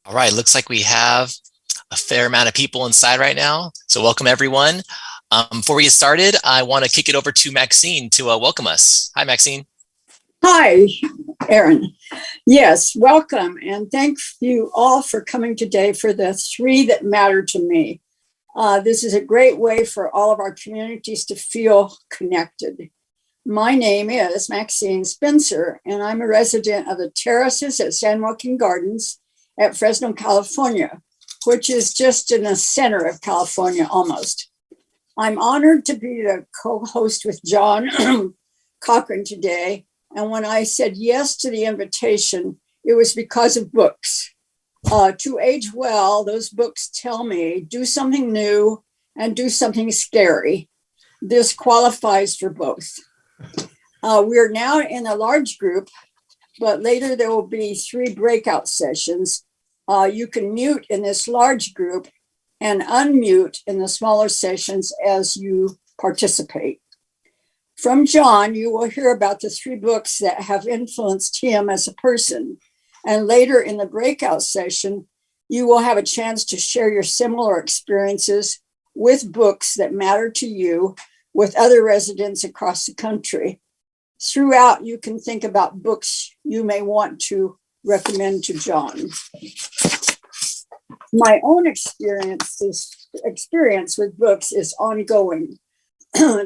All right, looks like we have a fair amount of people inside right now. So welcome everyone. Before we get started, I want to kick it over to Maxine to welcome us. Hi, Maxine. Hi, Aaron. Yes, welcome. And thank you all for coming today for the three that matter to me. This is a great way for all of our communities to feel connected. My name is Maxine Spencer, and I'm a resident of the terraces at San Joaquin Gardens at Fresno, California, which is just in the center of California almost. I'm honored to be the co-host with John Cochrane today. And when I said yes to the invitation, it was because of books. To age well, those books tell me do something new and do something scary. This qualifies for both. We're now in a large group, but later there will be 3 breakout sessions. You can mute in this large group and unmute in the smaller sessions as you participate. From John, you will hear about the 3 books that have influenced him as a person. And later in the breakout session, you will have a chance to share your similar experiences with books that matter to you with other residents across the country. Throughout, you can think about books you may want to recommend to John. My own experience with books is ongoing.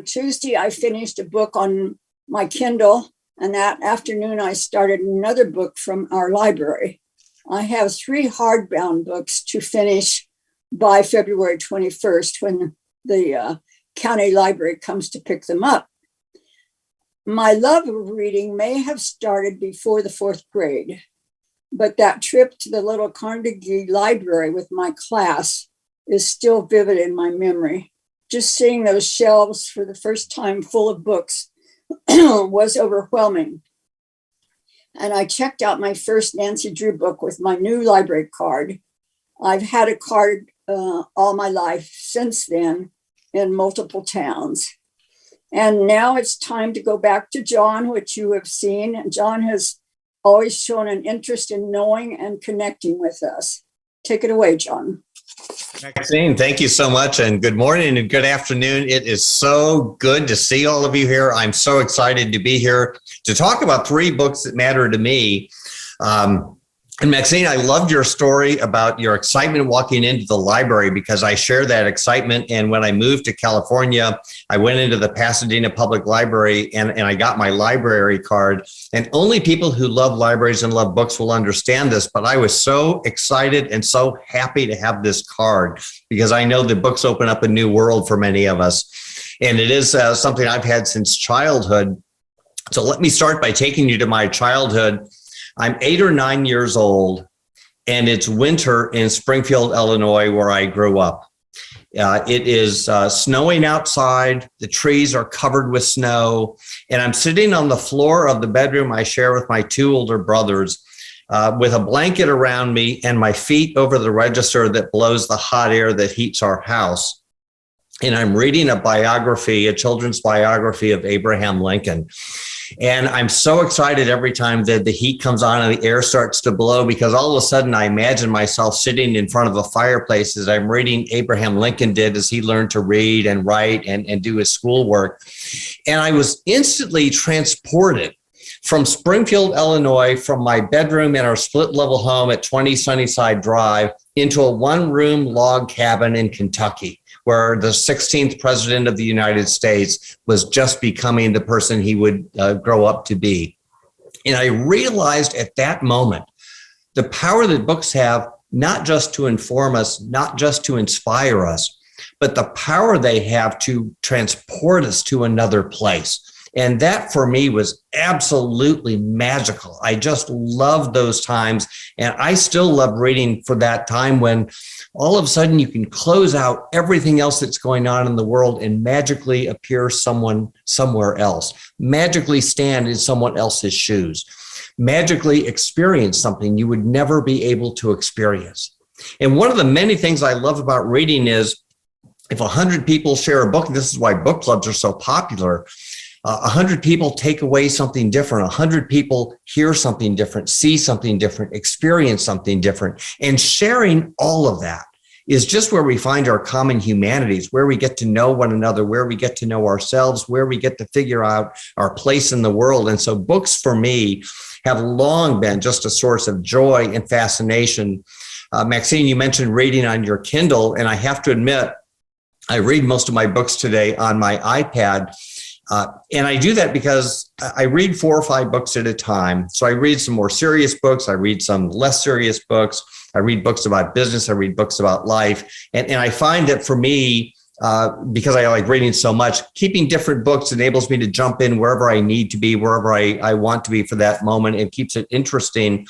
Tuesday, I finished a book on my Kindle, and that afternoon I started another book from our library. I have 3 hardbound books to finish by February 21st when the county library comes to pick them up. My love of reading may have started before the 4th grade, but that trip to the little Carnegie Library with my class is still vivid in my memory. Just seeing those shelves for the first time full of books was overwhelming. And I checked out my first Nancy Drew book with my new library card. I've had a card all my life since then in multiple towns. And now it's time to go back to John, which you have seen. And John has always shown an interest in knowing and connecting with us. Take it away, John. Maxine, thank you so much, and good morning and good afternoon. It is so good to see all of you here. I'm so excited to be here to talk about 3 books that matter to me. And Maxine, I loved your story about your excitement walking into the library because I share that excitement. And when I moved to California, I went into the Pasadena Public Library and I got my library card. And only people who love libraries and love books will understand this. But I was so excited and so happy to have this card because I know that books open up a new world for many of us. And it is something I've had since childhood. So let me start by taking you to my childhood. I'm 8 or 9 years old, and it's winter in Springfield, Illinois, where I grew up. It is snowing outside. The trees are covered with snow, and I'm sitting on the floor of the bedroom I share with my 2 older brothers with a blanket around me and my feet over the register that blows the hot air that heats our house. And I'm reading a biography, a children's biography of Abraham Lincoln. And I'm so excited every time that the heat comes on and the air starts to blow because all of a sudden I imagine myself sitting in front of a fireplace as I'm reading Abraham Lincoln did as he learned to read and write and do his schoolwork. And I was instantly transported from Springfield, Illinois, from my bedroom in our split level home at 20 Sunnyside Drive into a 1-room log cabin in Kentucky, where the 16th president of the United States was just becoming the person he would grow up to be. And I realized at that moment the power that books have, not just to inform us, not just to inspire us, but the power they have to transport us to another place. And that for me was absolutely magical. I just loved those times. And I still love reading for that time when all of a sudden you can close out everything else that's going on in the world and magically appear someone somewhere else, magically stand in someone else's shoes, magically experience something you would never be able to experience. And one of the many things I love about reading is if 100 people share a book, and this is why book clubs are so popular, 100 people take away something different. 100 people hear something different, see something different, experience something different. And sharing all of that is just where we find our common humanities, where we get to know one another, where we get to know ourselves, where we get to figure out our place in the world. And so books for me have long been just a source of joy and fascination. Maxine, you mentioned reading on your Kindle, and I have to admit, I read most of my books today on my iPad. And I do that because I read 4 or 5 books at a time. So I read some more serious books. I read some less serious books. I read books about business. I read books about life. And I find that for me, because I like reading so much, keeping different books enables me to jump in wherever I need to be, wherever I want to be for that moment, and keeps it interesting.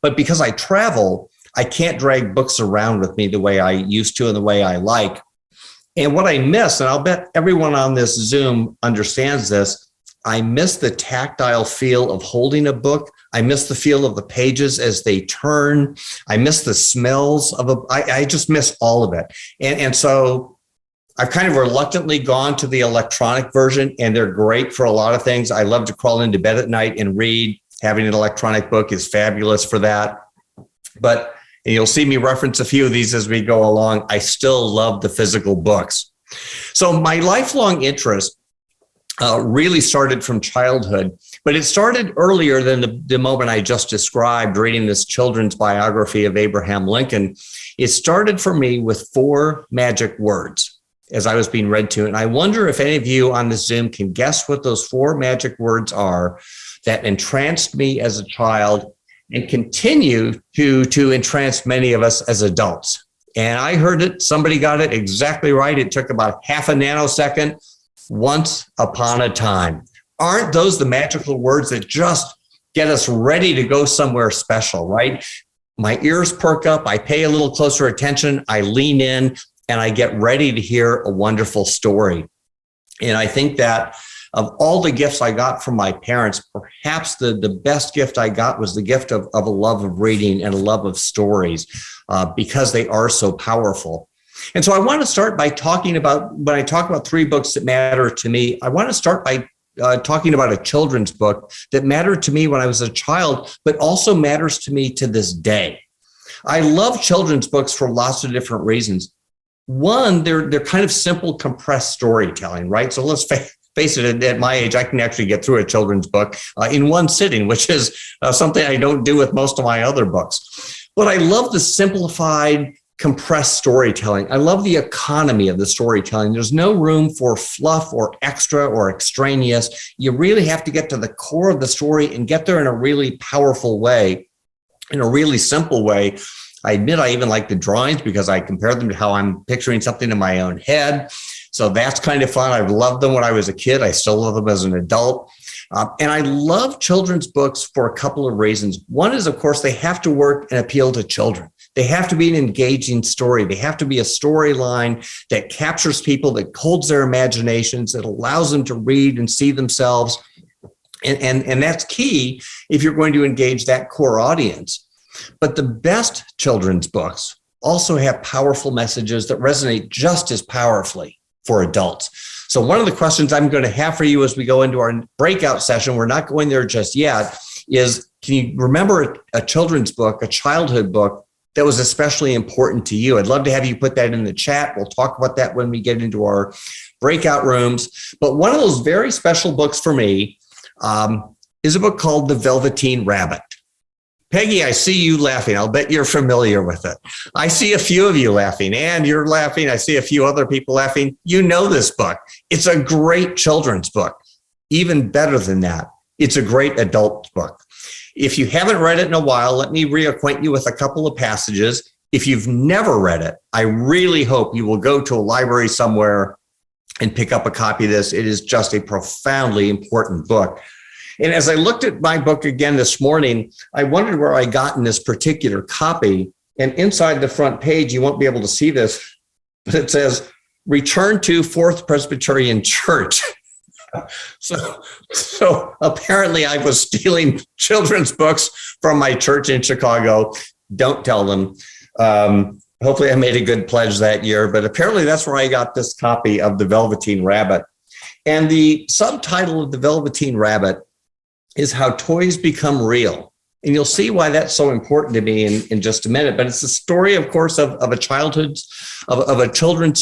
But because I travel, I can't drag books around with me the way I used to and the way I like. And what I miss, and I'll bet everyone on this Zoom understands this, I miss the tactile feel of holding a book. I miss the feel of the pages as they turn. I miss the smells of I just miss all of it. And so I've kind of reluctantly gone to the electronic version, and they're great for a lot of things. I love to crawl into bed at night and read. Having an electronic book is fabulous for that. But and you'll see me reference a few of these as we go along. I still love the physical books. So my lifelong interest really started from childhood, but it started earlier than the moment I just described, reading this children's biography of Abraham Lincoln. It started for me with 4 magic words as I was being read to. And I wonder if any of you on the Zoom can guess what those 4 magic words are that entranced me as a child and continue to entrance many of us as adults. And I heard it, somebody got it exactly right. It took about half a nanosecond. Once upon a time. Aren't those the magical words that just get us ready to go somewhere special, right? My ears perk up, I pay a little closer attention, I lean in, and I get ready to hear a wonderful story. And I think that of all the gifts I got from my parents, perhaps the best gift I got was the gift of a love of reading and a love of stories, because they are so powerful. And so I want to start by talking about, when I talk about 3 books that matter to me, I want to start by talking about a children's book that mattered to me when I was a child, but also matters to me to this day. I love children's books for lots of different reasons. One, they're kind of simple, compressed storytelling, right? So let's face it, at my age, I can actually get through a children's book in one sitting, which is something I don't do with most of my other books. But I love the simplified, compressed storytelling. I love the economy of the storytelling. There's no room for fluff or extra or extraneous. You really have to get to the core of the story and get there in a really powerful way, in a really simple way. I admit I even like the drawings because I compare them to how I'm picturing something in my own head. So that's kind of fun. I've loved them when I was a kid. I still love them as an adult. And I love children's books for a couple of reasons. One is, of course, they have to work and appeal to children. They have to be an engaging story. They have to be a storyline that captures people, that holds their imaginations, that allows them to read and see themselves. And that's key if you're going to engage that core audience. But the best children's books also have powerful messages that resonate just as powerfully for adults. So one of the questions I'm going to have for you as we go into our breakout session, we're not going there just yet, is can you remember a children's book, a childhood book that was especially important to you? I'd love to have you put that in the chat. We'll talk about that when we get into our breakout rooms. But one of those very special books for me is a book called The Velveteen Rabbit. Peggy, I see you laughing. I'll bet you're familiar with it. I see a few of you laughing, and you're laughing. I see a few other people laughing. You know this book. It's a great children's book. Even better than that, it's a great adult book. If you haven't read it in a while, let me reacquaint you with a couple of passages. If you've never read it, I really hope you will go to a library somewhere and pick up a copy of this. It is just a profoundly important book. And as I looked at my book again this morning, I wondered where I got in this particular copy. And inside the front page, you won't be able to see this, but it says, "Return to Fourth Presbyterian Church." So apparently I was stealing children's books from my church in Chicago. Don't tell them. Hopefully I made a good pledge that year, but apparently that's where I got this copy of The Velveteen Rabbit. And the subtitle of The Velveteen Rabbit is How Toys Become Real. And you'll see why that's so important to me in just a minute. But it's a story, of course, of a children's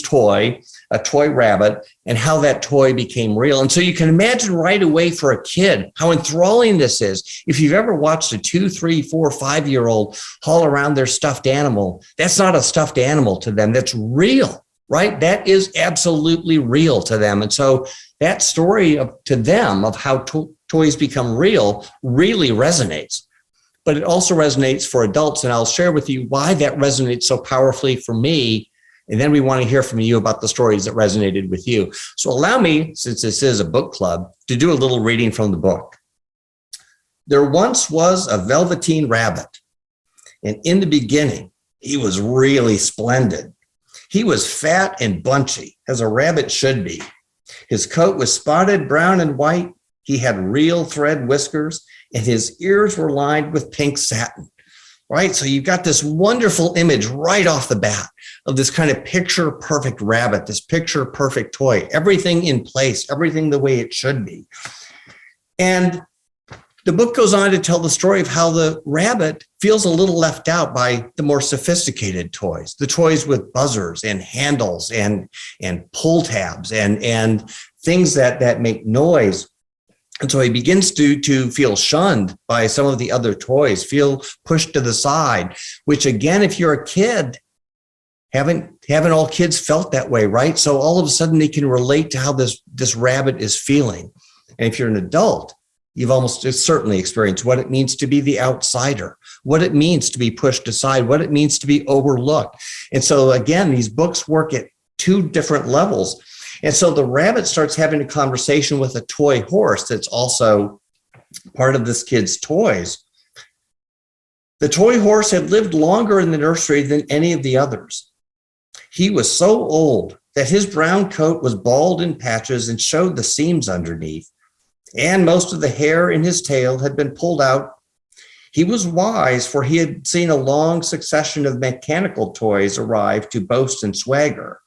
toy, a toy rabbit, and how that toy became real. And so you can imagine right away for a kid how enthralling this is. If you've ever watched a 2, 3, 4, 5-year-old haul around their stuffed animal, that's not a stuffed animal to them. That's real, right? That is absolutely real to them. And so that story to them of how toys become real really resonates. But it also resonates for adults. And I'll share with you why that resonates so powerfully for me. And then we want to hear from you about the stories that resonated with you. So allow me, since this is a book club, to do a little reading from the book. There once was a velveteen rabbit, and in the beginning, he was really splendid. He was fat and bunchy, as a rabbit should be. His coat was spotted brown and white. He had real thread whiskers, and his ears were lined with pink satin, right? So you've got this wonderful image right off the bat of this kind of picture perfect rabbit, this picture perfect toy, everything in place, everything the way it should be. And the book goes on to tell the story of how the rabbit feels a little left out by the more sophisticated toys, the toys with buzzers and handles and pull tabs and things that make noise. And so he begins to feel shunned by some of the other toys, feel pushed to the side, which again, if you're a kid, haven't all kids felt that way, right? So all of a sudden they can relate to how this rabbit is feeling. And if you're an adult, you've almost certainly experienced what it means to be the outsider, what it means to be pushed aside, what it means to be overlooked. And so again, these books work at two different levels. And so the rabbit starts having a conversation with a toy horse that's also part of this kid's toys. The toy horse had lived longer in the nursery than any of the others. He was so old that his brown coat was bald in patches and showed the seams underneath, and most of the hair in his tail had been pulled out. He was wise, for he had seen a long succession of mechanical toys arrive to boast and swagger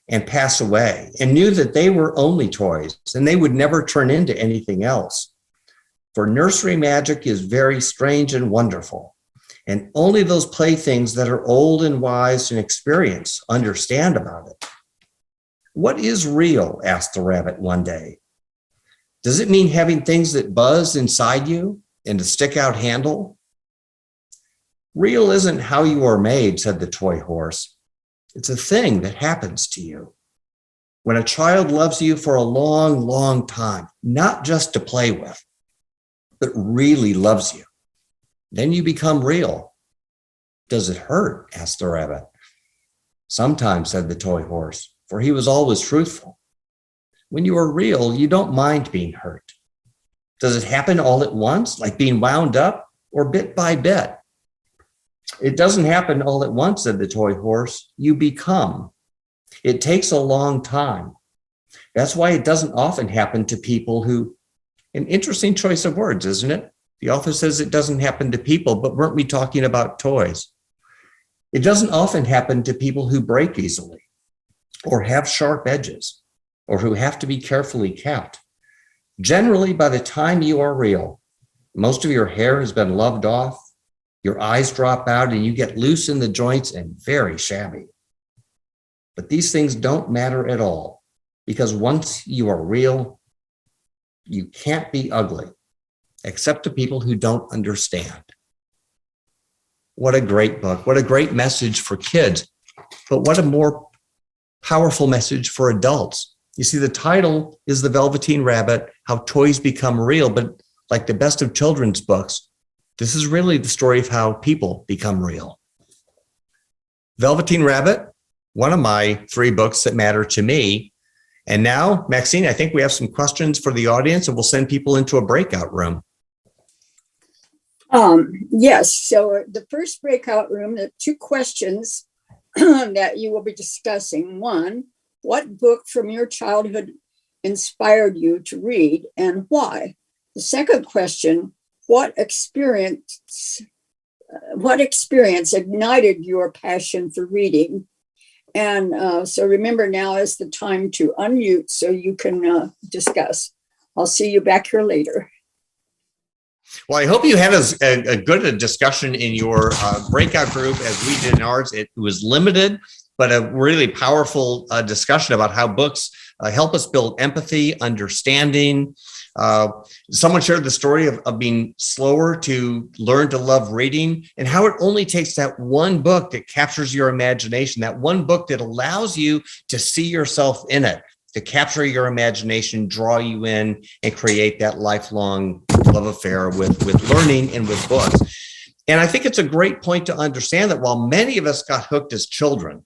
and pass away, and knew that they were only toys and they would never turn into anything else. For nursery magic is very strange and wonderful, and only those playthings that are old and wise and experienced understand about it. What is real? Asked the rabbit one day. Does it mean having things that buzz inside you and a stick-out handle? Real isn't how you are made, said the toy horse. It's a thing that happens to you. When a child loves you for a long, long time, not just to play with, but really loves you, then you become real. Does it hurt? Asked the rabbit. Sometimes, said the toy horse, for he was always truthful. When you are real, you don't mind being hurt. Does it happen all at once, like being wound up, or bit by bit? It doesn't happen all at once, said the toy horse. You become. It takes a long time. That's why it doesn't often happen to people who, an interesting choice of words, isn't it? The author says it doesn't happen to people, but weren't we talking about toys? It doesn't often happen to people who break easily, or have sharp edges, or who have to be carefully kept. Generally, by the time you are real, most of your hair has been loved off, your eyes drop out, and you get loose in the joints and very shabby. But these things don't matter at all, because once you are real, you can't be ugly, except to people who don't understand. What a great book. What a great message for kids. But what a more powerful message for adults. You see, the title is The Velveteen Rabbit, How Toys Become Real. But like the best of children's books, this is really the story of how people become real. Velveteen Rabbit, one of my 3 books that matter to me. And now, Maxine, I think we have some questions for the audience, and we'll send people into a breakout room. Yes, so the first breakout room, there are 2 questions that you will be discussing. One, what book from your childhood inspired you to read and why? The second question, what experience ignited your passion for reading? And so remember, now is the time to unmute so you can discuss. I'll see you back here later. Well, I hope you had a good discussion in your breakout group as we did in ours. It was limited, but a really powerful discussion about how books help us build empathy, understanding. Someone shared the story of being slower to learn to love reading, and how it only takes that one book that captures your imagination, that one book that allows you to see yourself in it, to capture your imagination, draw you in, and create that lifelong love affair with learning and with books. And I think it's a great point to understand that while many of us got hooked as children,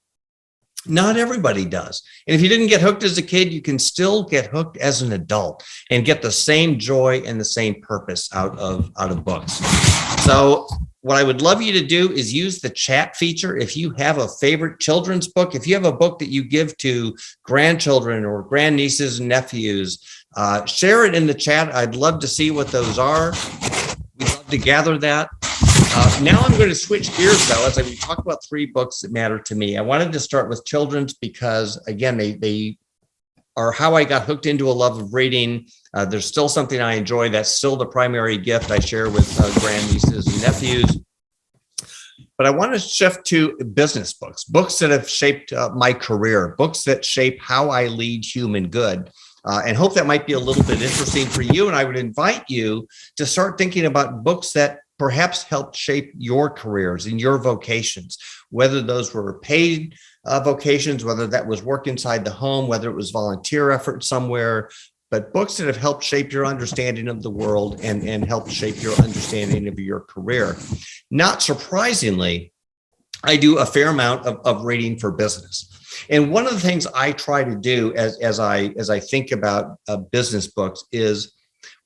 not everybody does. And if you didn't get hooked as a kid, you can still get hooked as an adult and get the same joy and the same purpose out of books. So what I would love you to do is use the chat feature. If you have a favorite children's book, if you have a book that you give to grandchildren or grandnieces and nephews, share it in the chat. I'd love to see what those are. We'd love to gather that. Now I'm going to switch gears, though, as we talk about 3 books that matter to me. I wanted to start with children's because, again, they are how I got hooked into a love of reading. There's still something I enjoy. That's still the primary gift I share with grandnieces and nephews. But I want to shift to business books, books that have shaped my career, books that shape how I lead human good. And hope that might be a little bit interesting for you. And I would invite you to start thinking about books that perhaps helped shape your careers and your vocations, whether those were paid vocations, whether that was work inside the home, whether it was volunteer effort somewhere, but books that have helped shape your understanding of the world and helped shape your understanding of your career. Not surprisingly, I do a fair amount of reading for business. And one of the things I try to do as I think about business books is,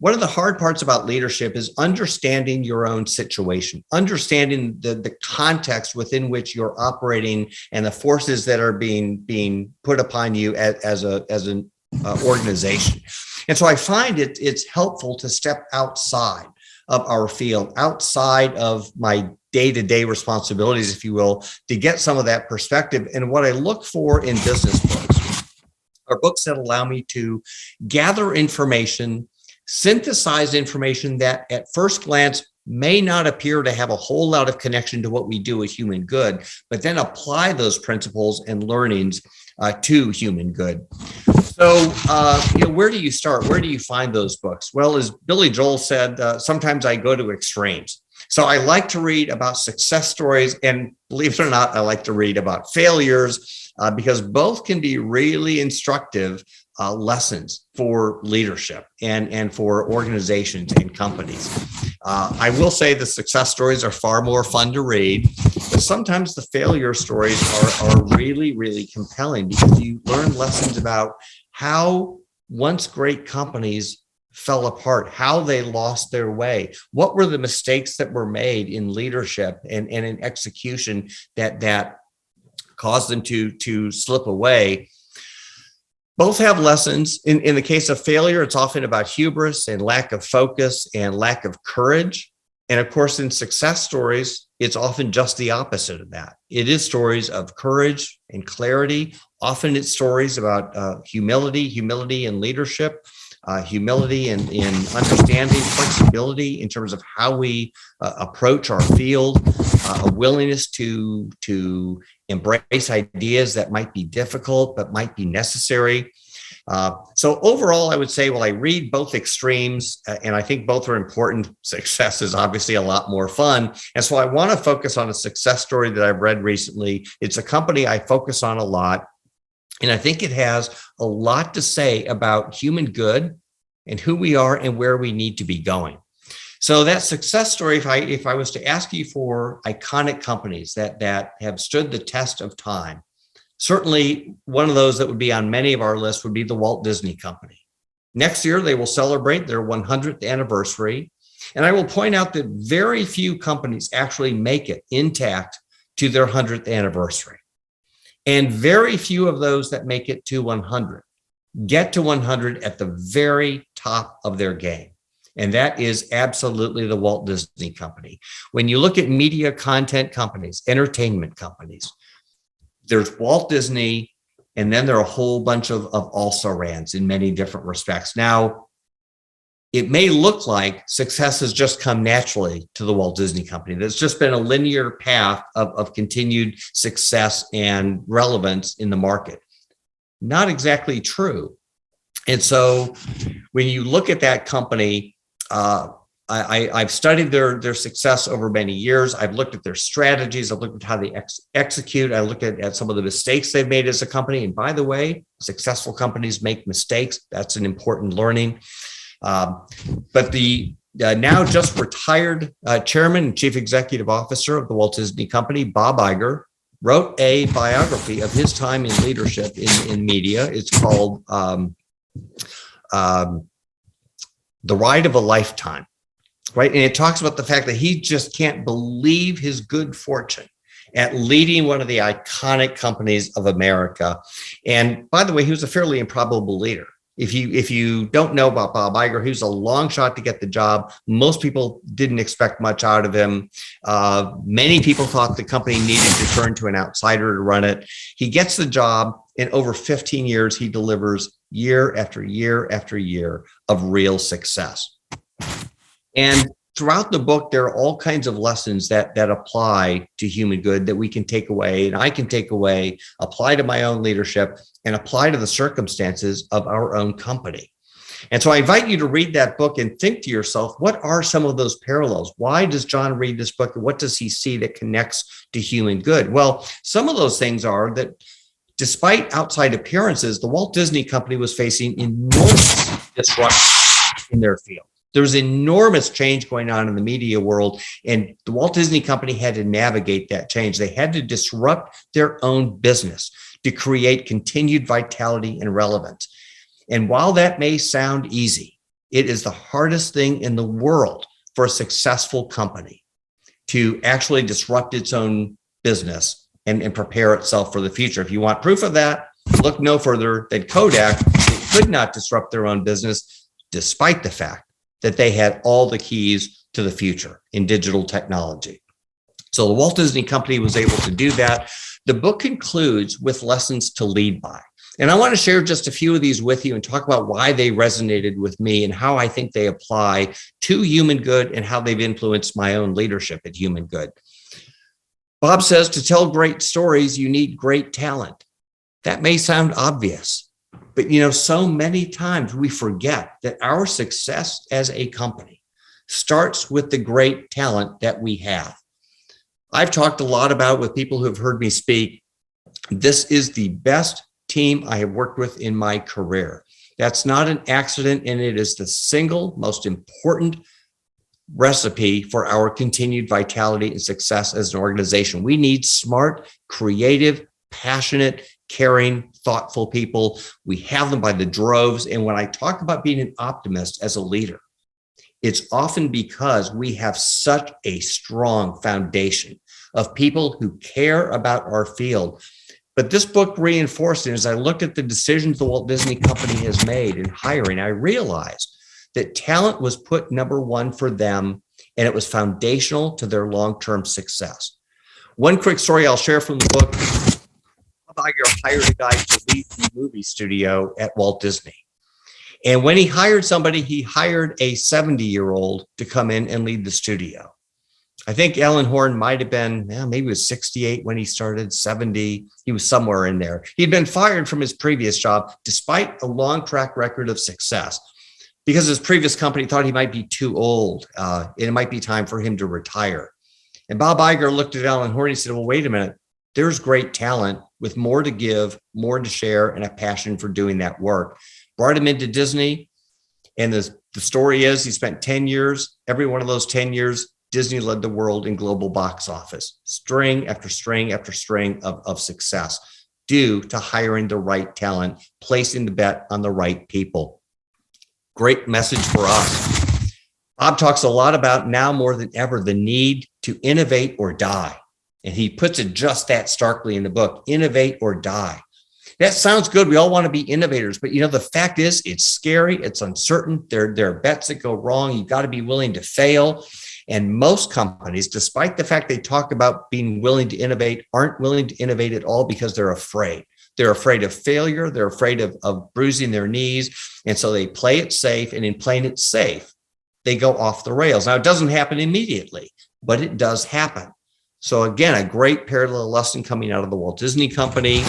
one of the hard parts about leadership is understanding your own situation, understanding the context within which you're operating and the forces that are being put upon you as an organization. And so I find it's helpful to step outside of our field, outside of my day-to-day responsibilities, if you will, to get some of that perspective. And what I look for in business books are books that allow me to gather information, synthesize information that at first glance may not appear to have a whole lot of connection to what we do with human good, but then apply those principles and learnings to human good. So, where do you start? Where do you find those books? Well, as Billy Joel said, sometimes I go to extremes. So I like to read about success stories, and believe it or not, I like to read about failures because both can be really instructive lessons for leadership and for organizations and companies. I will say the success stories are far more fun to read, but sometimes the failure stories are really, really compelling because you learn lessons about how once great companies fell apart, how they lost their way, what were the mistakes that were made in leadership and in execution that caused them to slip away. Both have lessons. In the case of failure, it's often about hubris and lack of focus and lack of courage. And of course, in success stories, it's often just the opposite of that. It is stories of courage and clarity. Often it's stories about humility and leadership, humility in understanding, flexibility in terms of how we approach our field, a willingness to embrace ideas that might be difficult but might be necessary. So overall, I would say, well, I read both extremes, and I think both are important. Success is obviously a lot more fun. And so I want to focus on a success story that I've read recently. It's a company I focus on a lot, and I think it has a lot to say about human good and who we are and where we need to be going. So that success story, if I was to ask you for iconic companies that have stood the test of time, certainly one of those that would be on many of our lists would be the Walt Disney Company. Next year, they will celebrate their 100th anniversary. And I will point out that very few companies actually make it intact to their 100th anniversary. And very few of those that make it to 100 get to 100 at the very top of their game. And that is absolutely the Walt Disney Company. When you look at media content companies, entertainment companies, there's Walt Disney, and then there are a whole bunch of also-rans in many different respects. Now, it may look like success has just come naturally to the Walt Disney Company. There's just been a linear path of continued success and relevance in the market. Not exactly true. And so when you look at that company, I've studied their success over many years. I've looked at their strategies. I've looked at how they execute. I looked at some of the mistakes they've made as a company. And by the way, successful companies make mistakes. That's an important learning. But the now just retired chairman and chief executive officer of the Walt Disney Company, Bob Iger, wrote a biography of his time in leadership in media. It's called The Ride of a Lifetime, right? And it talks about the fact that he just can't believe his good fortune at leading one of the iconic companies of America. And by the way, he was a fairly improbable leader. If you don't know about Bob Iger, he was a long shot to get the job. Most people didn't expect much out of him. Many people thought the company needed to turn to an outsider to run it. He gets the job, and over 15 years, he delivers year after year after year of real success. And throughout the book, there are all kinds of lessons that apply to human good that we can take away, and I can take away, apply to my own leadership, and apply to the circumstances of our own company. And so I invite you to read that book and think to yourself, what are some of those parallels? Why does John read this book? And what does he see that connects to human good? Well, some of those things are that despite outside appearances, the Walt Disney Company was facing enormous disruption in their field. There was enormous change going on in the media world, and the Walt Disney Company had to navigate that change. They had to disrupt their own business to create continued vitality and relevance. And while that may sound easy, it is the hardest thing in the world for a successful company to actually disrupt its own business and prepare itself for the future. If you want proof of that, look no further than Kodak. They could not disrupt their own business despite the fact that they had all the keys to the future in digital technology. So the Walt Disney Company was able to do that. The book concludes with lessons to lead by. And I want to share just a few of these with you and talk about why they resonated with me and how I think they apply to human good and how they've influenced my own leadership at Human Good. Bob says, to tell great stories, you need great talent. That may sound obvious, but so many times we forget that our success as a company starts with the great talent that we have. I've talked a lot about with people who have heard me speak. This is the best team I have worked with in my career. That's not an accident, and it is the single most important recipe for our continued vitality and success as an organization. We need smart, creative, passionate, caring, thoughtful people. We have them by the droves. And when I talk about being an optimist as a leader, it's often because we have such a strong foundation of people who care about our field. But this book reinforced it. As I looked at the decisions the Walt Disney Company has made in hiring, I realized that talent was put number one for them, and it was foundational to their long-term success. One quick story I'll share from the book. Bob Iger hired a guy to lead the movie studio at Walt Disney. And when he hired somebody, he hired a 70-year-old to come in and lead the studio. I think Alan Horn might have been, maybe he was 68 when he started, 70. He was somewhere in there. He'd been fired from his previous job despite a long track record of success because his previous company thought he might be too old. It might be time for him to retire. And Bob Iger looked at Alan Horn and he said, well, wait a minute. There's great talent with more to give, more to share, and a passion for doing that work. Brought him into Disney. And the story is he spent 10 years. Every one of those 10 years, Disney led the world in global box office, string after string after string of success due to hiring the right talent, placing the bet on the right people. Great message for us. Bob talks a lot about now more than ever the need to innovate or die. And he puts it just that starkly in the book, innovate or die. That sounds good. We all want to be innovators, but the fact is it's scary. It's uncertain. There are bets that go wrong. You've got to be willing to fail. And most companies, despite the fact they talk about being willing to innovate, aren't willing to innovate at all because they're afraid. They're afraid of failure. They're afraid of bruising their knees. And so they play it safe. And in playing it safe, they go off the rails. Now, it doesn't happen immediately, but it does happen. So again, a great parallel lesson coming out of the Walt Disney Company.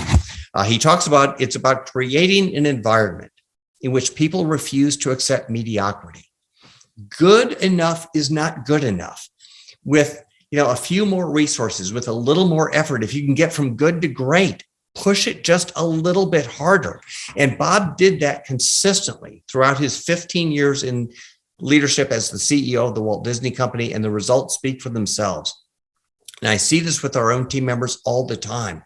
He talks about it's about creating an environment in which people refuse to accept mediocrity. Good enough is not good enough. With a few more resources, with a little more effort, if you can get from good to great, push it just a little bit harder. And Bob did that consistently throughout his 15 years in leadership as the CEO of the Walt Disney Company, and the results speak for themselves. And I see this with our own team members all the time.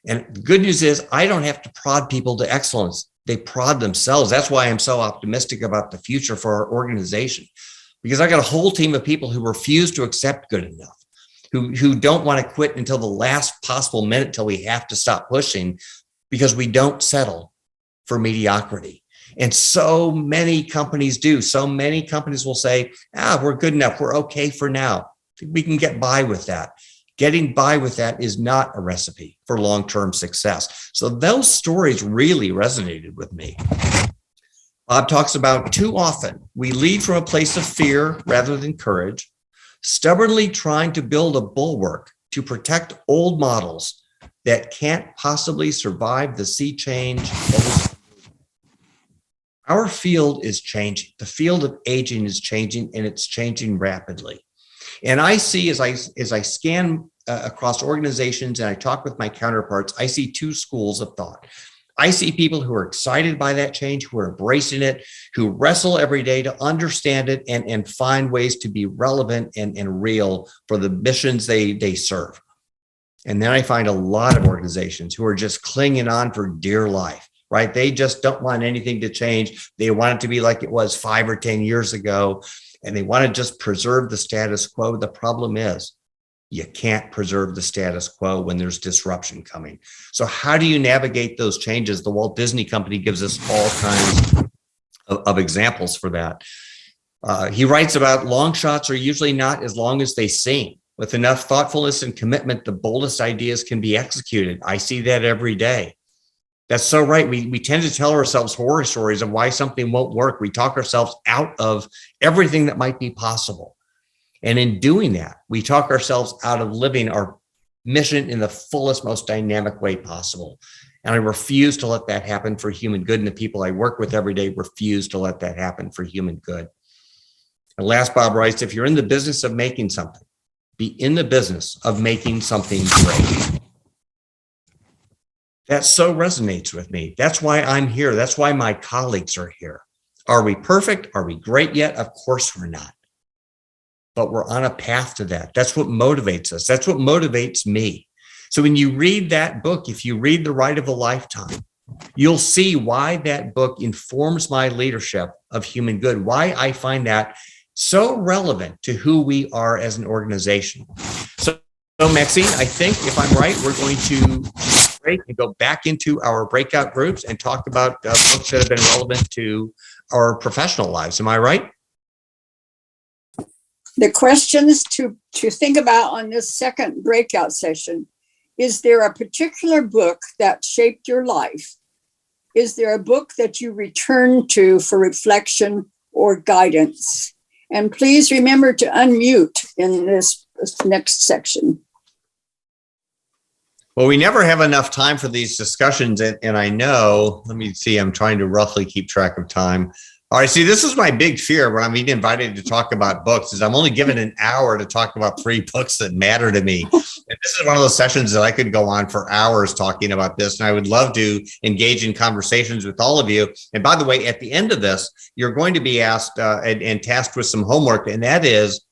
And the good news is I don't have to prod people to excellence. They prod themselves. That's why I'm so optimistic about the future for our organization, because I got a whole team of people who refuse to accept good enough, who don't want to quit until the last possible minute till we have to stop pushing, because we don't settle for mediocrity. And so many companies do. So many companies will say, we're good enough. We're okay for now. We can get by with that. Getting by with that is not a recipe for long-term success. So those stories really resonated with me. Bob talks about too often we lead from a place of fear rather than courage, stubbornly trying to build a bulwark to protect old models that can't possibly survive the sea change that is. Our field is changing. The field of aging is changing, and it's changing rapidly. And I see, as I scan across organizations and I talk with my counterparts, I see two schools of thought. I see people who are excited by that change, who are embracing it, who wrestle every day to understand it and find ways to be relevant and real for the missions they serve. And then I find a lot of organizations who are just clinging on for dear life, right? They just don't want anything to change. They want it to be like it was 5 or 10 years ago, and they want to just preserve the status quo. The problem is you can't preserve the status quo when there's disruption coming. So how do you navigate those changes? The Walt Disney Company gives us all kinds of examples for that. He writes about long shots are usually not as long as they seem. With enough thoughtfulness and commitment, the boldest ideas can be executed. I see that every day. That's so right. We tend to tell ourselves horror stories of why something won't work. We talk ourselves out of everything that might be possible. And in doing that, we talk ourselves out of living our mission in the fullest, most dynamic way possible. And I refuse to let that happen for human good. And the people I work with every day refuse to let that happen for human good. And last, Bob writes, if you're in the business of making something, be in the business of making something great. That so resonates with me. That's why I'm here. That's why my colleagues are here. Are we perfect? Are we great yet? Of course we're not. But we're on a path to that. That's what motivates us. That's what motivates me. So when you read that book, if you read The Ride of a Lifetime, you'll see why that book informs my leadership of human good, why I find that so relevant to who we are as an organization. So Maxine, I think if I'm right, we're going to break and go back into our breakout groups and talk about books that have been relevant to our professional lives. Am I right? The questions to think about on this second breakout session: is there a particular book that shaped your life? Is there a book that you return to for reflection or guidance? And please remember to unmute in this next section. Well, we never have enough time for these discussions. And I know, let me see, I'm trying to roughly keep track of time. All right, see, this is my big fear when I'm being invited to talk about books, is I'm only given an hour to talk about 3 books that matter to me. And this is one of those sessions that I could go on for hours talking about this. And I would love to engage in conversations with all of you. And by the way, at the end of this, you're going to be asked and tasked with some homework. And that is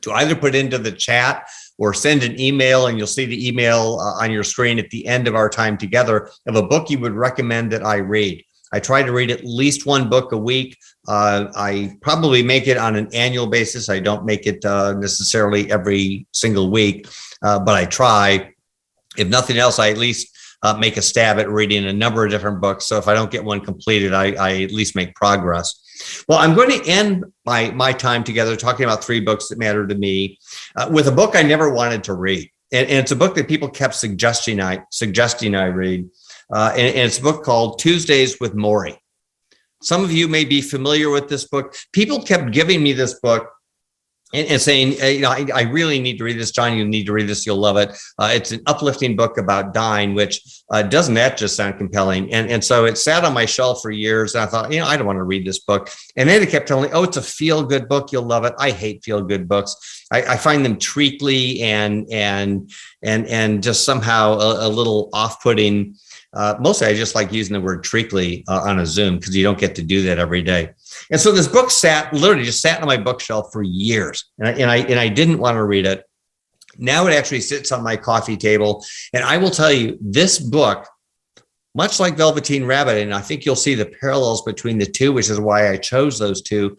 to either put into the chat or send an email, and you'll see the email on your screen at the end of our time together, of a book you would recommend that I read. I try to read at least 1 book a week. I probably make it on an annual basis. I don't make it necessarily every single week, but I try. If nothing else, I at least make a stab at reading a number of different books. So if I don't get one completed, I at least make progress. Well, I'm going to end my time together talking about three books that matter to me with a book I never wanted to read. And it's a book that people kept suggesting I read. And it's a book called Tuesdays with Maury. Some of you may be familiar with this book. People kept giving me this book and saying, I really need to read this, John. You need to read this. You'll love it. It's an uplifting book about dying, which doesn't that just sound compelling? And so it sat on my shelf for years. And I thought, I don't want to read this book. And then it kept telling me, oh, it's a feel-good book. You'll love it. I hate feel-good books. I find them treacly and just somehow a little off-putting. Mostly I just like using the word treacly on a Zoom because you don't get to do that every day. And so this book literally just sat on my bookshelf for years, and I didn't want to read it. Now it actually sits on my coffee table, and I will tell you, this book, much like Velveteen Rabbit, and I think you'll see the parallels between the two, which is why I chose those two,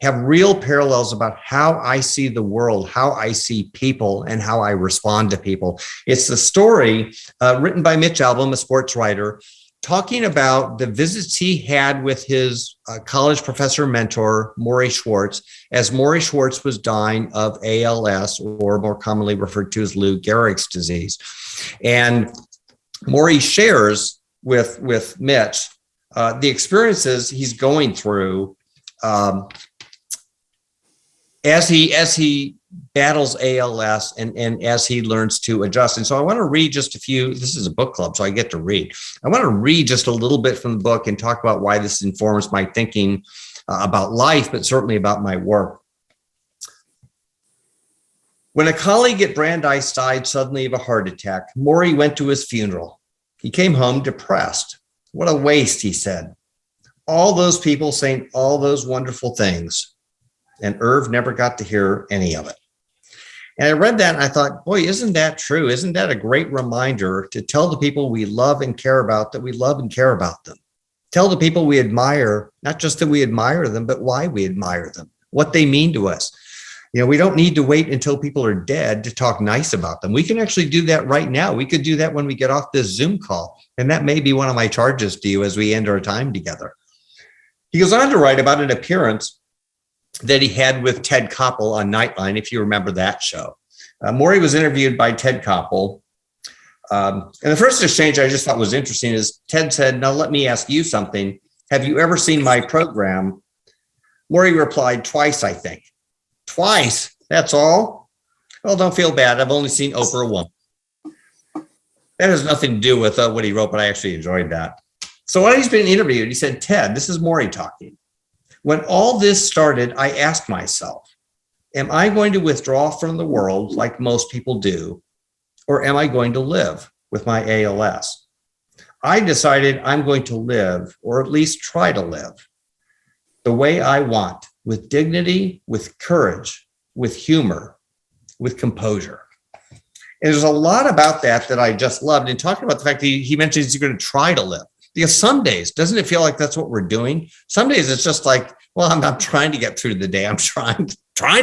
have real parallels about how I see the world, how I see people, and how I respond to people. It's the story written by Mitch Albom, a sports writer, talking about the visits he had with his college professor mentor, Maury Schwartz, as Maury Schwartz was dying of ALS, or more commonly referred to as Lou Gehrig's disease. And Maury shares with Mitch the experiences he's going through as he battles ALS and as he learns to adjust. And so I want to read just a few. This is a book club, so I get to read. I want to read just a little bit from the book and talk about why this informs my thinking about life, but certainly about my work. When a colleague at Brandeis died suddenly of a heart attack, Maury went to his funeral. He came home depressed. What a waste, he said. All those people saying all those wonderful things, and Irv never got to hear any of it. And I read that and I thought, boy, isn't that true? Isn't that a great reminder to tell the people we love and care about that we love and care about them? Tell the people we admire, not just that we admire them, but why we admire them, what they mean to us. We don't need to wait until people are dead to talk nice about them. We can actually do that right now. We could do that when we get off this Zoom call. And that may be one of my charges to you as we end our time together. He goes on to write about an appearance that he had with Ted Koppel on Nightline, if you remember that show. Maury was interviewed by Ted Koppel. And the first exchange I just thought was interesting is Ted said, now let me ask you something. Have you ever seen my program? Maury replied, twice, I think. Twice? That's all? Well, don't feel bad. I've only seen Oprah once. That has nothing to do with what he wrote, but I actually enjoyed that. So while he's been interviewed, he said, Ted, this is Maury talking. When all this started, I asked myself, am I going to withdraw from the world like most people do, or am I going to live with my ALS? I decided I'm going to live, or at least try to live, the way I want, with dignity, with courage, with humor, with composure. And there's a lot about that I just loved. And talking about the fact that he mentions he's going to try to live. Because some days, doesn't it feel like that's what we're doing? Some days it's just like, well, I'm not trying to get through the day. I'm trying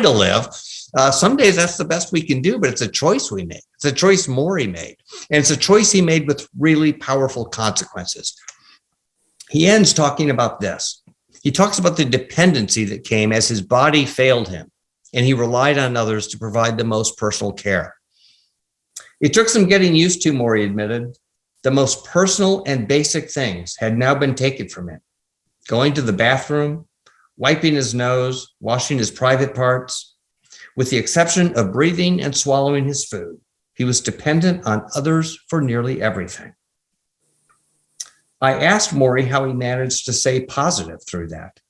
to live. Some days that's the best we can do, but it's a choice we make. It's a choice Maury made. And it's a choice he made with really powerful consequences. He ends talking about this. He talks about the dependency that came as his body failed him, and he relied on others to provide the most personal care. It took some getting used to, Maury admitted. The most personal and basic things had now been taken from him. Going to the bathroom, wiping his nose, washing his private parts. With the exception of breathing and swallowing his food, he was dependent on others for nearly everything. I asked Maury how he managed to stay positive through that.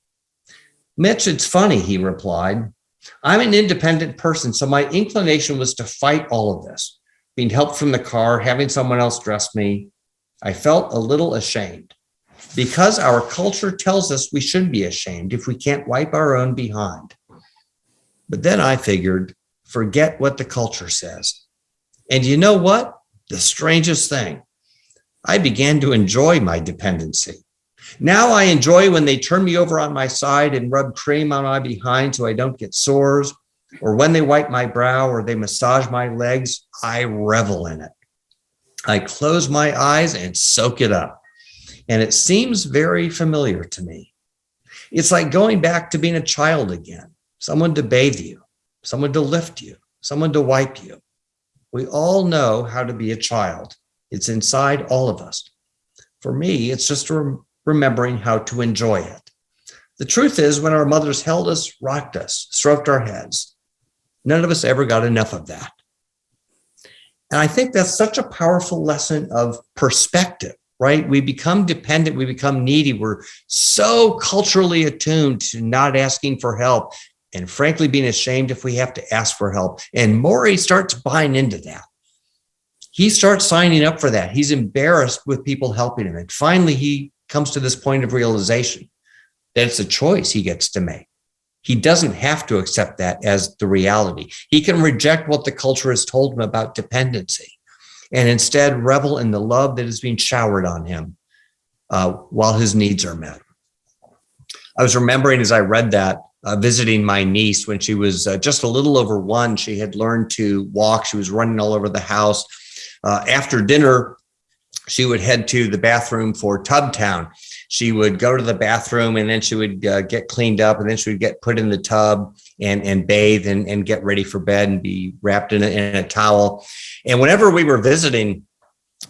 Mitch, it's funny, he replied. I'm an independent person, so my inclination was to fight all of this. Being helped from the car, having someone else dress me, I felt a little ashamed. Because our culture tells us we should be ashamed if we can't wipe our own behind. But then I figured, forget what the culture says. And you know what? The strangest thing, I began to enjoy my dependency. Now I enjoy when they turn me over on my side and rub cream on my behind so I don't get sores, or when they wipe my brow or they massage my legs, I revel in it. I close my eyes and soak it up. And it seems very familiar to me. It's like going back to being a child again, someone to bathe you, someone to lift you, someone to wipe you. We all know how to be a child. It's inside all of us. For me, it's just remembering how to enjoy it. The truth is, when our mothers held us, rocked us, stroked our heads, none of us ever got enough of that. And I think that's such a powerful lesson of perspective, right? We become dependent, we become needy. We're so culturally attuned to not asking for help and frankly being ashamed if we have to ask for help. And Maury starts buying into that. He starts signing up for that. He's embarrassed with people helping him. And finally, he comes to this point of realization that it's a choice he gets to make. He doesn't have to accept that as the reality. He can reject what the culture has told him about dependency and instead revel in the love that is being showered on him while his needs are met. I was remembering as I read that, visiting my niece when she was just a little over 1. She had learned to walk. She was running all over the house. After dinner, she would head to the bathroom for Tubtown. She would go to the bathroom and then she would get cleaned up and then she would get put in the tub and bathe and get ready for bed and be wrapped in a towel. And whenever we were visiting,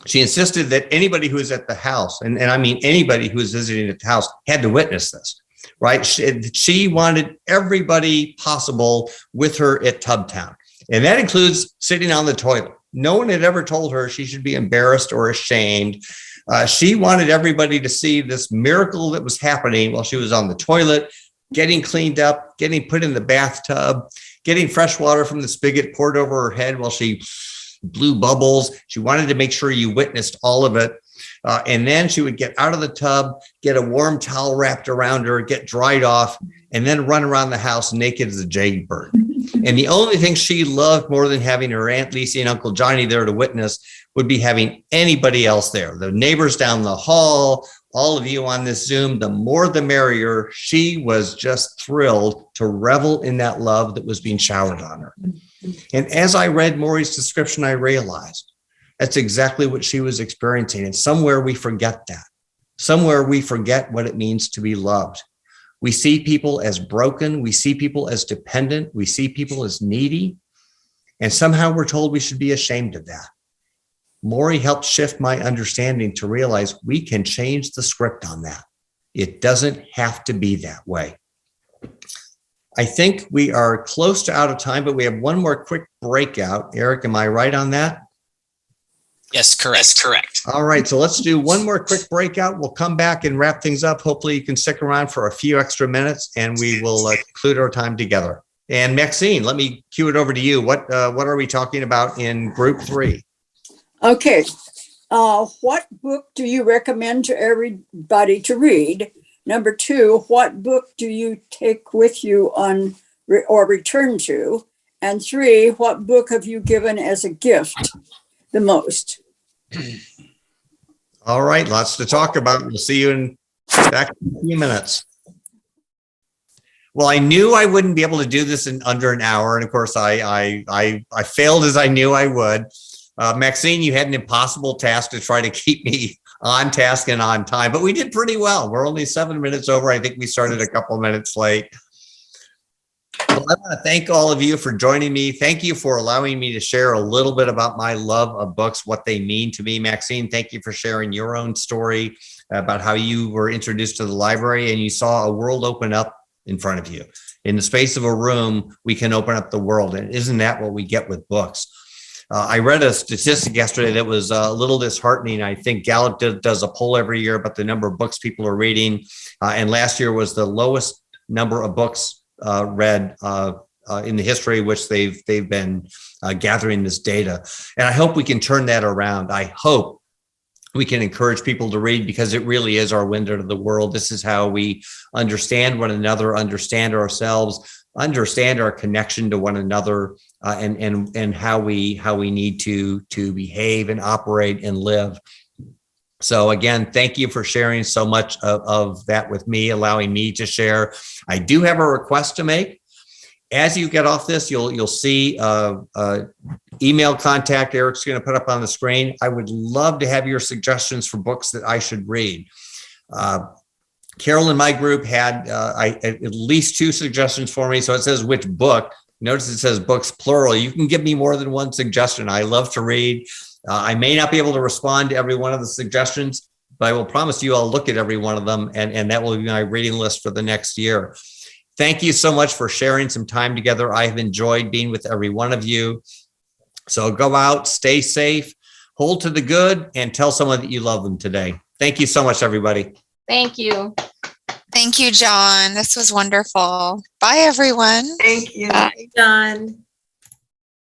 she insisted that anybody who was at the house, and I mean anybody who was visiting at the house, had to witness this, right? She wanted everybody possible with her at Tubtown. And that includes sitting on the toilet. No one had ever told her she should be embarrassed or ashamed. She wanted everybody to see this miracle that was happening while she was on the toilet, getting cleaned up, getting put in the bathtub, getting fresh water from the spigot poured over her head while she blew bubbles. She wanted to make sure you witnessed all of it. And then she would get out of the tub, get a warm towel wrapped around her, get dried off, and then run around the house naked as a jaybird. And the only thing she loved more than having her Aunt Lisa and Uncle Johnny there to witness would be having anybody else there. The neighbors down the hall, all of you on this Zoom, the more the merrier. She was just thrilled to revel in that love that was being showered on her. And as I read Maury's description, I realized that's exactly what she was experiencing. And somewhere we forget that. Somewhere we forget what it means to be loved. We see people as broken. We see people as dependent. We see people as needy. And somehow we're told we should be ashamed of that. Maury helped shift my understanding to realize we can change the script on that. It doesn't have to be that way. I think we are close to out of time, but we have one more quick breakout. Eric, am I right on that? Yes, correct. All right, so let's do one more quick breakout. We'll come back and wrap things up. Hopefully you can stick around for a few extra minutes and we will conclude our time together. And Maxine, let me cue it over to you. What are we talking about in group 3? Okay. What book do you recommend to everybody to read? Number 2, what book do you take with you on or return to? And 3, what book have you given as a gift the most? All right, lots to talk about. We'll see you back in a few minutes. Well, I knew I wouldn't be able to do this in under an hour. And of course, I failed as I knew I would. Maxine, you had an impossible task to try to keep me on task and on time, but we did pretty well. We're only 7 minutes over. I think we started a couple minutes late. Well, I want to thank all of you for joining me. Thank you for allowing me to share a little bit about my love of books, what they mean to me. Maxine, thank you for sharing your own story about how you were introduced to the library and you saw a world open up in front of you. In the space of a room, we can open up the world. And isn't that what we get with books? I read a statistic yesterday that was a little disheartening. I think Gallup does a poll every year about the number of books people are reading. And last year was the lowest number of books read in the history which they've been gathering this data. And I hope we can turn that around. I hope we can encourage people to read because it really is our window to the world. This is how we understand one another, understand ourselves, understand our connection to one another, and how we need to behave and operate and live. So again, thank you for sharing so much of that with me, allowing me to share. I do have a request to make. As you get off this, you'll see email contact Eric's going to put up on the screen. I would love to have your suggestions for books that I should read. Carol in my group had at least 2 suggestions for me. So it says which book. Notice it says books plural. You can give me more than one suggestion. I love to read. I may not be able to respond to every one of the suggestions, but I will promise you I'll look at every one of them, and that will be my reading list for the next year. Thank you so much for sharing some time together. I have enjoyed being with every one of you. So go out, stay safe, hold to the good, and tell someone that you love them today. Thank you so much, everybody. Thank you. Thank you, John. This was wonderful. Bye, everyone. Thank you. Bye, John.